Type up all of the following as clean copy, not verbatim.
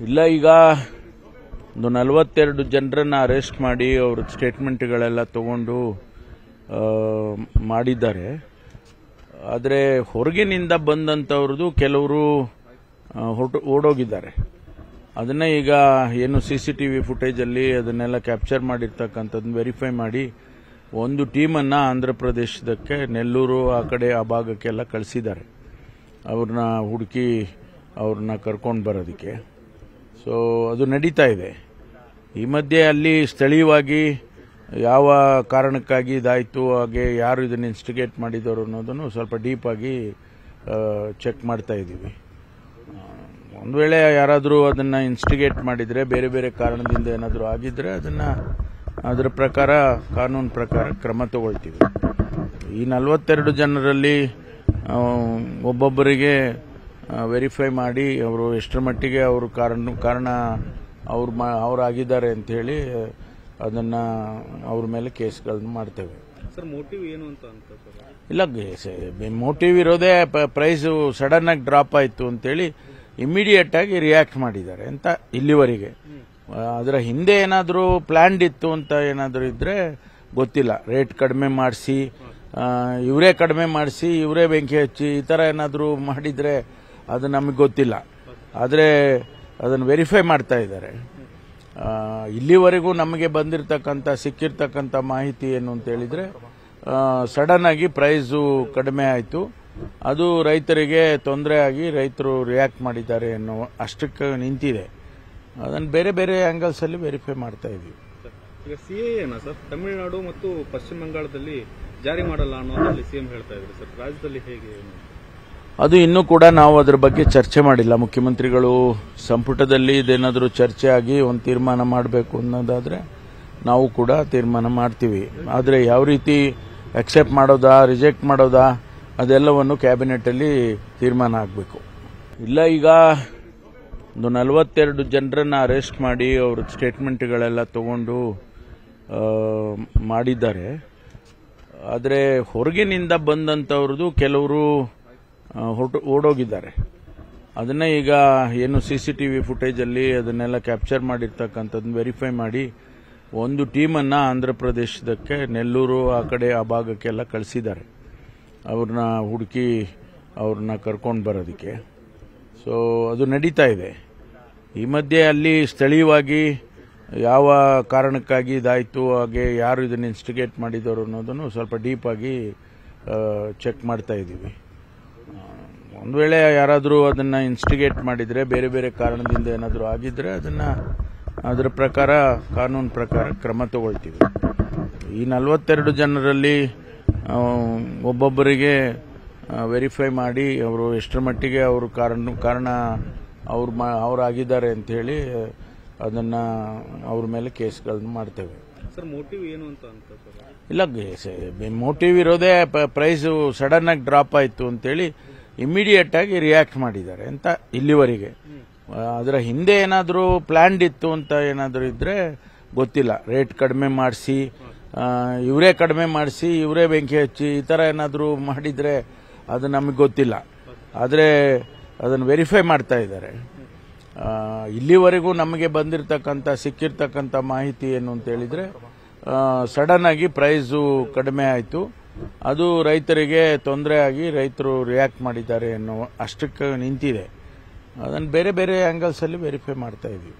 ಇಲ್ಲ, ಈಗ ಒಂದು 42 ಜನರನ್ನ ಅರೆಸ್ಟ್ ಮಾಡಿ ಅವ್ರ ಸ್ಟೇಟ್ಮೆಂಟ್ಗಳೆಲ್ಲ ತಗೊಂಡು ಮಾಡಿದ್ದಾರೆ. ಆದರೆ ಹೊರಗಿನಿಂದ ಬಂದಂಥವ್ರದ್ದು ಕೆಲವರು ಓಡೋಗಿದ್ದಾರೆ. ಅದನ್ನ ಈಗ ಏನು CCTV ಫುಟೇಜಲ್ಲಿ ಅದನ್ನೆಲ್ಲ ಕ್ಯಾಪ್ಚರ್ ಮಾಡಿರ್ತಕ್ಕಂಥದ್ದನ್ನ ವೆರಿಫೈ ಮಾಡಿ ಒಂದು ಟೀಮನ್ನು ಆಂಧ್ರ ಪ್ರದೇಶದಕ್ಕೆ, ನೆಲ್ಲೂರು ಆ ಕಡೆ ಆ ಭಾಗಕ್ಕೆಲ್ಲ ಕಳಿಸಿದ್ದಾರೆ. ಅವ್ರನ್ನ ಹುಡುಕಿ ಅವ್ರನ್ನ ಕರ್ಕೊಂಡು ಬರೋದಕ್ಕೆ. ಸೊ ಅದು ನಡೀತಾ ಇದೆ. ಈ ಮಧ್ಯೆ ಅಲ್ಲಿ ಸ್ಥಳೀಯವಾಗಿ ಯಾವ ಕಾರಣಕ್ಕಾಗಿ ಇದಾಯಿತು, ಹಾಗೆ ಯಾರು ಇದನ್ನು ಇನ್ಸ್ಟಿಗೇಟ್ ಮಾಡಿದವರು ಅನ್ನೋದನ್ನು ಸ್ವಲ್ಪ ಡೀಪಾಗಿ ಚೆಕ್ ಮಾಡ್ತಾ ಇದ್ದೀವಿ. ಒಂದು ವೇಳೆ ಯಾರಾದರೂ ಅದನ್ನು ಇನ್ಸ್ಟಿಗೇಟ್ ಮಾಡಿದರೆ, ಬೇರೆ ಬೇರೆ ಕಾರಣದಿಂದ ಏನಾದರೂ ಆಗಿದ್ದರೆ ಅದರ ಪ್ರಕಾರ, ಕಾನೂನು ಪ್ರಕಾರ ಕ್ರಮ ತಗೊಳ್ತೀವಿ. ಈ 42 ಜನರಲ್ಲಿ ಒಬ್ಬೊಬ್ಬರಿಗೆ ವೆರಿಫೈ ಮಾಡಿ ಅವರು ಎಷ್ಟರ ಮಟ್ಟಿಗೆ ಅವರು ಕಾರಣ ಅವರಾಗಿದ್ದಾರೆ ಅಂತ ಹೇಳಿ ಅದನ್ನ ಅವ್ರ ಮೇಲೆ ಕೇಸ್ಗಳನ್ನು ಮಾಡ್ತೇವೆ. ಸರ್, ಮೋಟಿವ್ ಏನು ಅಂತ ಇಲ್ಲ, ಮೋಟಿವ್ ಇರೋದೇ ಪ್ರೈಸ್ ಸಡನ್ ಆಗಿ ಡ್ರಾಪ್ ಆಯಿತು ಅಂತೇಳಿ ಇಮಿಡಿಯೇಟ್ ಆಗಿ ರಿಯಾಕ್ಟ್ ಮಾಡಿದ್ದಾರೆ ಅಂತ ಇಲ್ಲಿವರೆಗೆ. ಅದರ ಹಿಂದೆ ಏನಾದರೂ ಪ್ಲಾನ್ಡ್ ಇತ್ತು ಅಂತ ಏನಾದರೂ ಇದ್ರೆ ಗೊತ್ತಿಲ್ಲ. ರೇಟ್ ಕಡಿಮೆ ಮಾಡಿಸಿ, ಇವರೇ ಕಡಿಮೆ ಮಾಡಿಸಿ, ಇವರೇ ಬೆಂಕಿ ಹಚ್ಚಿ, ಈ ಥರ ಏನಾದರೂ ಮಾಡಿದರೆ ಅದು ನಮಗೆ ಗೊತ್ತಿಲ್ಲ. ಆದರೆ ಅದನ್ನು ವೆರಿಫೈ ಮಾಡ್ತಾ ಇದ್ದಾರೆ. ಇಲ್ಲಿವರೆಗೂ ನಮಗೆ ಸಿಕ್ಕಿರ್ತಕ್ಕಂಥ ಮಾಹಿತಿ ಏನು ಅಂತ ಹೇಳಿದ್ರೆ, ಸಡನ್ ಆಗಿ ಪ್ರೈಸು ಕಡಿಮೆ ಆಯಿತು, ಅದು ರೈತರಿಗೆ ತೊಂದರೆ ಆಗಿ ರೈತರು ರಿಯಾಕ್ಟ್ ಮಾಡಿದ್ದಾರೆ ಅನ್ನೋ ಅಷ್ಟಕ್ಕೆ ನಿಂತಿದೆ. ಅದನ್ನು ಬೇರೆ ಬೇರೆ ಆಂಗಲ್ಸ್ ಅಲ್ಲಿ ವೆರಿಫೈ ಮಾಡ್ತಾ ಇದ್ದೀವಿ. ಈಗ CAA ಸರ್ ತಮಿಳುನಾಡು ಮತ್ತು ಪಶ್ಚಿಮ ಬಂಗಾಳದಲ್ಲಿ ಜಾರಿ ಮಾಡಲ್ಲ ಅನ್ನೋದ್ರಲ್ಲಿ CM ಹೇಳ್ತಾ ಇದ್ದಾರೆ ಸರ್. ರಾಜ್ಯದಲ್ಲಿ ಹೇಗೆ? ಅದು ಇನ್ನೂ ಕೂಡ ನಾವು ಅದರ ಬಗ್ಗೆ ಚರ್ಚೆ ಮಾಡಿಲ್ಲ. ಮುಖ್ಯಮಂತ್ರಿಗಳು ಸಂಪುಟದಲ್ಲಿ ಇದೇನಾದರೂ ಚರ್ಚೆ ಆಗಿ ಒಂದು ತೀರ್ಮಾನ ಮಾಡಬೇಕು ಅನ್ನೋದಾದ್ರೆ ನಾವು ಕೂಡ ತೀರ್ಮಾನ ಮಾಡ್ತೀವಿ. ಆದರೆ ಯಾವ ರೀತಿ ಅಕ್ಸೆಪ್ಟ್ ಮಾಡೋದಾ, ರಿಜೆಕ್ಟ್ ಮಾಡೋದಾ, ಅದೆಲ್ಲವನ್ನು ಕ್ಯಾಬಿನೆಟ್ ಅಲ್ಲಿ ತೀರ್ಮಾನ ಆಗಬೇಕು. ಇಲ್ಲ, ಈಗ ಒಂದು 42 ಜನರನ್ನ ಅರೆಸ್ಟ್ ಮಾಡಿ ಅವ್ರ ಸ್ಟೇಟ್ಮೆಂಟ್ಗಳೆಲ್ಲ ತಗೊಂಡು ಮಾಡಿದ್ದಾರೆ. ಆದರೆ ಹೊರಗಿನಿಂದ ಬಂದಂಥವ್ರದ್ದು ಕೆಲವರು ಓಡೋಗಿದ್ದಾರೆ. ಅದನ್ನ ಈಗ ಏನು CCTV ಫುಟೇಜಲ್ಲಿ ಅದನ್ನೆಲ್ಲ ಕ್ಯಾಪ್ಚರ್ ಮಾಡಿರ್ತಕ್ಕಂಥದ್ದನ್ನ ವೆರಿಫೈ ಮಾಡಿ ಒಂದು ಟೀಮನ್ನು ಆಂಧ್ರ ಪ್ರದೇಶದಕ್ಕೆ, ನೆಲ್ಲೂರು ಆ ಕಡೆ ಆ ಭಾಗಕ್ಕೆಲ್ಲ ಕಳಿಸಿದ್ದಾರೆ. ಅವ್ರನ್ನ ಹುಡುಕಿ ಅವ್ರನ್ನ ಕರ್ಕೊಂಡು ಬರೋದಕ್ಕೆ. ಸೊ ಅದು ನಡೀತಾ ಇದೆ. ಈ ಮಧ್ಯೆ ಅಲ್ಲಿ ಸ್ಥಳೀಯವಾಗಿ ಯಾವ ಕಾರಣಕ್ಕಾಗಿ ಇದಾಯಿತು, ಹಾಗೆ ಯಾರು ಇದನ್ನು ಇನ್ಸ್ಟಿಗೇಟ್ ಮಾಡಿದವರು ಅನ್ನೋದನ್ನು ಸ್ವಲ್ಪ ಡೀಪಾಗಿ ಚೆಕ್ ಮಾಡ್ತಾ ಇದ್ದೀವಿ. ಒಂದು ವೇಳೆ ಯಾರಾದರೂ ಅದನ್ನು ಇನ್ಸ್ಟಿಗೇಟ್ ಮಾಡಿದರೆ, ಬೇರೆ ಬೇರೆ ಕಾರಣದಿಂದ ಏನಾದರೂ ಆಗಿದ್ದರೆ ಅದರ ಪ್ರಕಾರ, ಕಾನೂನು ಪ್ರಕಾರ ಕ್ರಮ ತಗೊಳ್ತೀವಿ. ಈ 42 ಜನರಲ್ಲಿ ಒಬ್ಬೊಬ್ಬರಿಗೆ ವೆರಿಫೈ ಮಾಡಿ ಅವರು ಎಷ್ಟರ ಮಟ್ಟಿಗೆ ಅವರು ಕಾರಣ ಅವರಾಗಿದ್ದಾರೆ ಅಂತ ಹೇಳಿ ಅದನ್ನ ಅವ್ರ ಮೇಲೆ ಕೇಸ್ಗಳನ್ನು ಮಾಡ್ತೇವೆ. ಸರ್, ಮೋಟಿವ್ ಏನು ಅಂತ ಇಲ್ಲ, ಮೋಟಿವ್ ಇರೋದೇ ಪ್ರೈಸ್ ಸಡನ್ ಆಗಿ ಡ್ರಾಪ್ ಆಯಿತು ಅಂತೇಳಿ ಇಮಿಡಿಯೇಟ್ ಆಗಿ ರಿಯಾಕ್ಟ್ ಮಾಡಿದ್ದಾರೆ ಅಂತ ಇಲ್ಲಿವರೆಗೆ. ಅದರ ಹಿಂದೆ ಏನಾದರೂ ಪ್ಲಾನ್ಡ್ ಇತ್ತು ಅಂತ ಏನಾದರೂ ಇದ್ರೆ ಗೊತ್ತಿಲ್ಲ. ರೇಟ್ ಕಡಿಮೆ ಮಾಡಿಸಿ, ಇವರೇ ಕಡಿಮೆ ಮಾಡಿಸಿ, ಇವರೇ ಬೆಂಕಿ ಹಚ್ಚಿ, ಈ ಥರ ಏನಾದರೂ ಮಾಡಿದರೆ ಅದು ನಮಗೆ ಗೊತ್ತಿಲ್ಲ. ಆದರೆ ಅದನ್ನು ವೆರಿಫೈ ಮಾಡ್ತಾ ಇದ್ದಾರೆ. ಇಲ್ಲಿವರೆಗೂ ನಮಗೆ ಸಿಕ್ಕಿರ್ತಕ್ಕಂಥ ಮಾಹಿತಿ ಏನು ಅಂತ ಹೇಳಿದ್ರೆ, ಸಡನ್ ಆಗಿ ಪ್ರೈಸು ಕಡಿಮೆ ಆಯಿತು, ಅದು ರೈತರಿಗೆ ತೊಂದರೆ ಆಗಿ ರೈತರು ರಿಯಾಕ್ಟ್ ಮಾಡಿದ್ದಾರೆ ಅನ್ನೋ ಅಷ್ಟಕ್ಕೆ ನಿಂತಿದೆ. ಅದನ್ನು ಬೇರೆ ಬೇರೆ ಆಂಗಲ್ಸ್ ಅಲ್ಲಿ ವೆರಿಫೈ ಮಾಡ್ತಾ ಇದ್ದೀವಿ.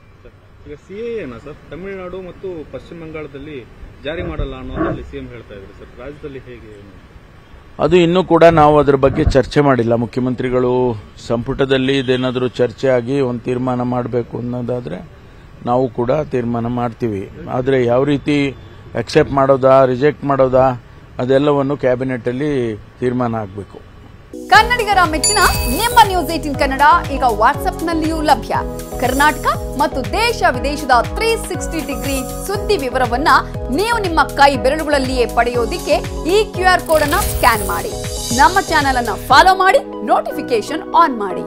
ಈಗ CAA ಸರ್ ತಮಿಳುನಾಡು ಮತ್ತು ಪಶ್ಚಿಮ ಬಂಗಾಳದಲ್ಲಿ ಜಾರಿ ಮಾಡಲ್ಲ ಅನ್ನೋದ್ರಲ್ಲಿ CM ಹೇಳ್ತಾ ಇದ್ದಾರೆ ಸರ್. ರಾಜ್ಯದಲ್ಲಿ ಹೇಗೆ? ಅದು ಇನ್ನೂ ಕೂಡ ನಾವು ಅದರ ಬಗ್ಗೆ ಚರ್ಚೆ ಮಾಡಿಲ್ಲ. ಮುಖ್ಯಮಂತ್ರಿಗಳು ಸಂಪುಟದಲ್ಲಿ ಇದೇನಾದರೂ ಚರ್ಚೆ ಆಗಿ ಒಂದು ತೀರ್ಮಾನ ಮಾಡಬೇಕು ಅನ್ನೋದಾದ್ರೆ ನಾವು ಕೂಡ ತೀರ್ಮಾನ ಮಾಡ್ತೀವಿ. ಆದರೆ ಯಾವ ರೀತಿ ಅಕ್ಸೆಪ್ಟ್ ಮಾಡೋದಾ, ರಿಜೆಕ್ಟ್ ಮಾಡೋದಾ, ಅದೆಲ್ಲವನ್ನು ಕ್ಯಾಬಿನೆಟ್ ಅಲ್ಲಿ ತೀರ್ಮಾನ ಆಗಬೇಕು. ಕನ್ನಡಿಗರ ಮೆಚ್ಚಿನ ನಿಮ್ಮ ನ್ಯೂಸ್ 18 ಕನ್ನಡ ಈಗ ವಾಟ್ಸ್ಆಪ್ನಲ್ಲಿಯೂ ಲಭ್ಯ. ಕರ್ನಾಟಕ ಮತ್ತು ದೇಶ ವಿದೇಶದ 360 ಡಿಗ್ರಿ ಸುದ್ದಿ ವಿವರವನ್ನ ನೀವು ನಿಮ್ಮ ಕೈ ಬೆರಳುಗಳಲ್ಲಿಯೇ ಪಡೆಯೋದಿಕ್ಕೆ ಈ QR ಕೋಡ್ ಅನ್ನು ಸ್ಕ್ಯಾನ್ ಮಾಡಿ. ನಮ್ಮ ಚಾನೆಲ್ ಅನ್ನು ಫಾಲೋ ಮಾಡಿ, ನೋಟಿಫಿಕೇಶನ್ ಆನ್ ಮಾಡಿ.